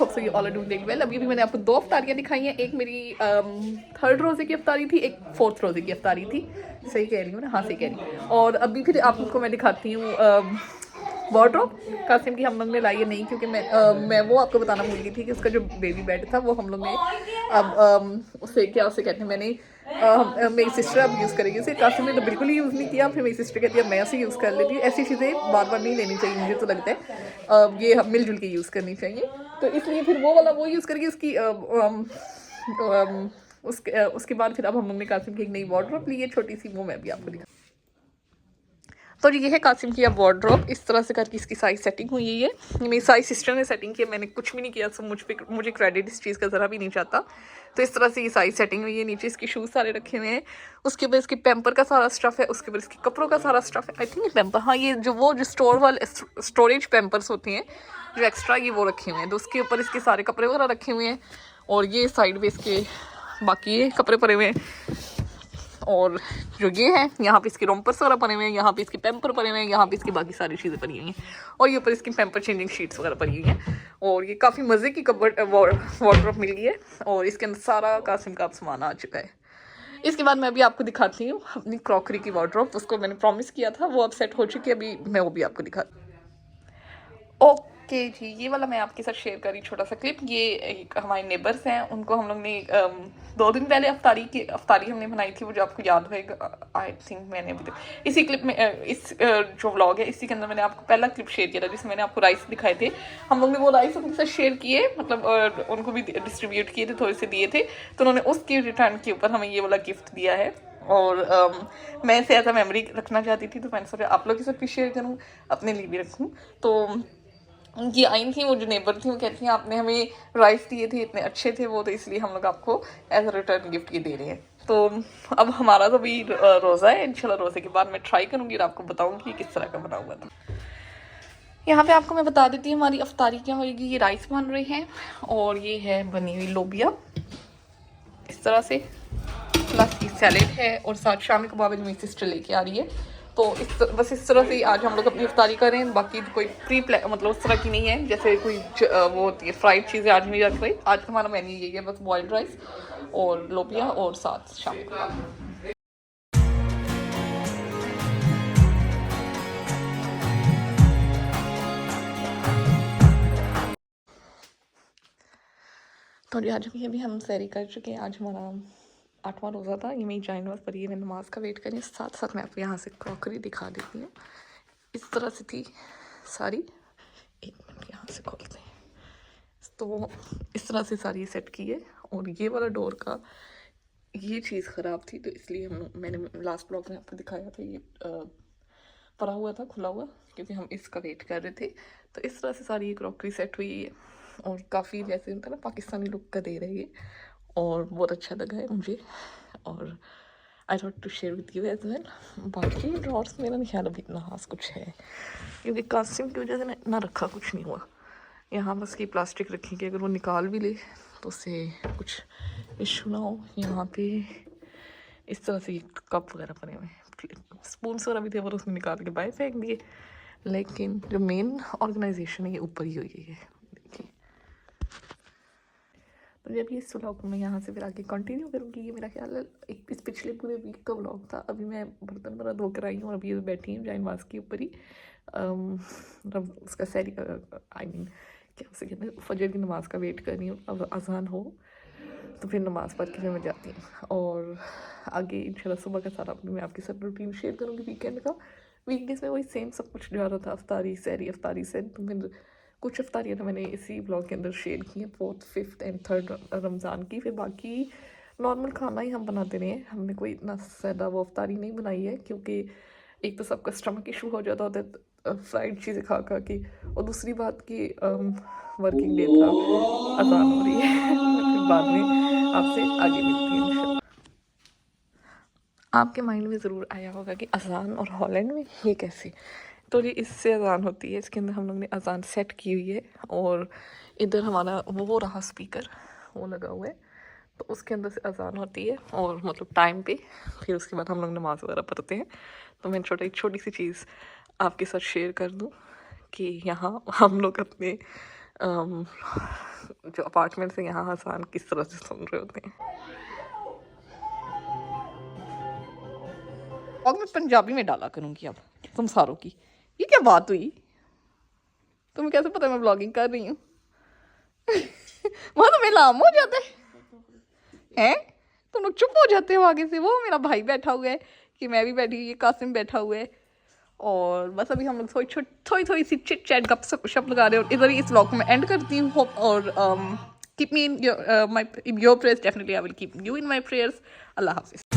Hope so you all are doing very well. अभी मैंने आपको 2 अफ्तारियाँ दिखाई हैं, एक मेरी 3rd रोज़े की अफ्तारी थी, एक 4th रोज़े की अफ्तारी थी। सही कह रही हूँ ना? हाँ सही कह रही हूँ। और अभी फिर आपको मैं दिखाती हूँ वार्डरोब। कासिम की हम लोग ने लाई है नहीं, क्योंकि मैं वो आपको बताना भूल गई थी कि उसका जो बेबी बेड था वो हम लोग ने अब उसे उसे कहते हैं मैंने मेरी सिस्टर अब यूज़ करेगी उसे। कासिम ने तो बिल्कुल ही यूज़ नहीं किया, फिर मेरी सिस्टर कहती है मैं उसे यूज़ कर लेती हूँ। ऐसी चीज़ें बार बार नहीं लेनी चाहिए, मुझे तो लगता है ये हम मिलजुल के यूज़ करनी चाहिए। तो इसलिए फिर वो वाला वो यूज़ करेगी उसकी उसके बाद फिर अब हम लोग ने कासिम की एक नई वार्डरोब ली है छोटी सी, वो मैं भी आपको दिखा। तो ये है कासिम की अब वार्डरोब, इस तरह से करके इसकी साइज सेटिंग हुई है। ये मेरी सारी सिस्टर ने सेटिंग की, मैंने कुछ भी नहीं किया, सब मुझे क्रेडिट इस चीज़ का ज़रा भी नहीं चाहता। तो इस तरह से ये साइज सेटिंग हुई है। नीचे इसके शूज़ सारे रखे हुए हैं, उसके ऊपर इसके पैम्पर का सारा स्टफ़ है, उसके ऊपर इसके कपड़ों का सारा स्टफ़ है। आई थिंक ये पैम्पर, हाँ ये जो स्टोर वाले स्टोरेज पैम्पर्स होते हैं जो एक्स्ट्रा, ये वो रखे हुए हैं। तो उसके ऊपर इसके सारे कपड़े वगैरह रखे हुए हैं, और ये साइड में इसके बाकी ये कपड़े पड़े हुए हैं। और जो ये है यहाँ पे इसके रोम्पर्स वगैरह पड़े हुए हैं, यहाँ पे इसके पैम्पर पड़े हुए हैं, यहाँ पे इसकी बाकी सारी चीज़ें पड़ी हुई हैं, और ये ऊपर इसकी पैम्पर चेंजिंग शीट्स वगैरह पड़ी हुई हैं। और ये काफ़ी मज़े की वार्डरोब मिल गई है, और इसके अंदर सारा कासिम का सामान आ चुका है। इसके बाद मैं अभी आपको दिखाती हूँ अपनी क्रॉकरी की वार्डरोब, उसको मैंने प्रॉमिस किया था, वो अब सेट हो चुकी है। अभी मैं वो भी आपको दिखाती हूँ। ओके जी, ये वाला मैं आपके साथ शेयर करी छोटा सा क्लिप। ये एक हमारे नेबर्स हैं, उनको हम लोग ने 2 दिन पहले अफ्तारी हमने बनाई थी, वो जो आपको याद होएगा। आई थिंक मैंने अभी तक इसी क्लिप में जो व्लॉग है इसी के अंदर मैंने आपको पहला क्लिप शेयर किया था, जिसमें मैंने आपको राइस दिखाए थे। हम लोग ने वो राइस उनके साथ शेयर किए, मतलब उनको भी डिस्ट्रीब्यूट किए थे, थोड़े से दिए थे, तो उन्होंने उसके रिटर्न के ऊपर हमें ये वाला गिफ्ट दिया है। और मैं इसे ऐसा मेमोरी रखना चाहती थी, तो मैंने सोचा आप लोग के साथ भी शेयर करूँ, अपने लिए भी रखूँ। तो उनकी आई थी, वो जो नेबर थी, वो कहती हैं आपने हमें राइस दिए थे, इतने अच्छे थे वो, तो इसलिए हम लोग आपको एज अ रिटर्न गिफ्ट ये दे रहे हैं। तो अब हमारा तो भी रोज़ा है, इंशाल्लाह रोज़े के बाद मैं ट्राई करूँगी और आपको बताऊँगी कि किस तरह का बना हुआ था। यहाँ पे आपको मैं बता देती हूँ हमारी अफ्तारी क्या होगी। ये राइस बन रहे हैं, और ये है बनी हुई लोबिया इस तरह से, प्लस ये सैलेड है, और साथ शामी कबाब जो मेरी सिस्टर लेके आ रही है। तो बस इस तरह से आज हम लोग अपनी इफ्तारी कर रहे हैं। बाकी कोई मतलब उस तरह की नहीं है जैसे कोई वो होती है फ्राइड चीज़ें, आज नहीं रख रही। आज का हमारा मेन्यू यही है, बस बॉइल्ड राइस और लोबिया और साथ शामी कबाब। तो आज अभी हम सैरी कर चुके हैं। आज हमारा 8वां रोज़ा था। ये मेरी जान पर ये मैं नमाज का वेट करें, साथ साथ मैं आपको यहाँ से क्रॉकरी दिखा देती हूँ। इस तरह से थी सारी, एक मिनट यहाँ से खोलते हैं। तो इस तरह से सारी सेट की है, और ये वाला डोर का ये चीज़ ख़राब थी, तो इसलिए मैंने लास्ट ब्लॉग में आपको दिखाया था, ये पड़ा हुआ था खुला हुआ, क्योंकि हम इसका वेट कर रहे थे। तो इस तरह से सारी ये क्रॉकरी सेट हुई है, और काफ़ी जैसे होता है ना पाकिस्तानी लुक का दे रही है, और बहुत अच्छा लगा है मुझे, और I thought to share with you as well. बाकी ड्रॉर्स मेरा नहीं ख्याल अभी इतना खास कुछ है, क्योंकि कासिम की वजह से ना रखा कुछ नहीं हुआ। यहाँ बस की प्लास्टिक रखी कि अगर वो निकाल भी ले तो उससे कुछ इशू ना हो। यहाँ पे इस तरह से कप वगैरह पड़े हुए हैं, स्पून्स वगैरह भी थे, और उसमें निकाल के बाहर फेंक दिए। लेकिन जो मेन ऑर्गेनाइजेशन है ये ऊपर ही हुई है, देखिए। तो जब ये इस व्लॉग को मैं यहाँ से फिर आगे कंटिन्यू करूँगी। ये मेरा ख्याल है इस पिछले पूरे वीक का व्लॉग था। अभी मैं बर्तन वगैरह धो कर आई हूँ, और अभी बैठी हूँ जाइनवाज के ऊपर ही, उसका सैरी आई मीन क्या उसे कहते हैं, फजर की नमाज़ का वेट कर रही हूँ। अब अजान हो तो फिर नमाज़ पढ़ के फिर मैं जाती हूँ, और आगे इंशाल्लाह सुबह का सारा अपनी मैं आपके साथ रूटीन शेयर करूँगी वीकेंड का। वीकडेज में वही सेम सब कुछ जा रहा था, अफ्तारी सैरी अफ्तारी से। तो फिर कुछ अफ्तारियाँ तो मैंने इसी ब्लॉग के अंदर शेयर की हैं, 4th 5th and 3rd Ramzan की। फिर बाकी नॉर्मल खाना ही हम बनाते रहे हैं, हमने कोई इतना ज़्यादा वो अफ्तारी नहीं बनाई है, क्योंकि एक तो सबका स्टमक इशू हो जाता होता है फ्राइड चीज़ें खा खा के, और दूसरी बात कि वर्किंग डे था, अजान हो रही है। फिर बाद में आपसे आगे मिलती है इंशाल्लाह। आपके माइंड में ज़रूर आया होगा कि अजान और हॉलैंड में ये कैसे। तो ये इससे अजान होती है, इसके अंदर हम लोग ने अजान सेट की हुई है, और इधर हमारा वो रहा स्पीकर वो लगा हुआ है, तो उसके अंदर से अजान होती है, और मतलब टाइम पे। फिर उसके बाद हम लोग नमाज़ वगैरह पढ़ते हैं। तो मैं छोटी सी चीज़ आपके साथ शेयर कर दूँ कि यहाँ हम लोग अपने जो अपार्टमेंट से यहाँ हसान किस तरह से सुन रहे होते हैं। और मैं पंजाबी में डाला करूँगी अब तुम सारों की। ये क्या बात हुई? तुम्हें कैसे पता मैं ब्लॉगिंग कर रही हूँ? वहाँ तो मेरा आम हो जाता है। तुम लोग चुप हो जाते हो आगे से। वो मेरा भाई बैठा हुआ है कि मैं भी बैठी, ये कासिम बैठा हुआ है, और बस अभी हम लोग थोड़ी सी चिट चैट गप लगा रहे हो। इधर ही इस व्लॉग को मैं एंड करती हूँ। और keep me in your prayers, definitely I will keep you in my prayers. Allah हाफिज़।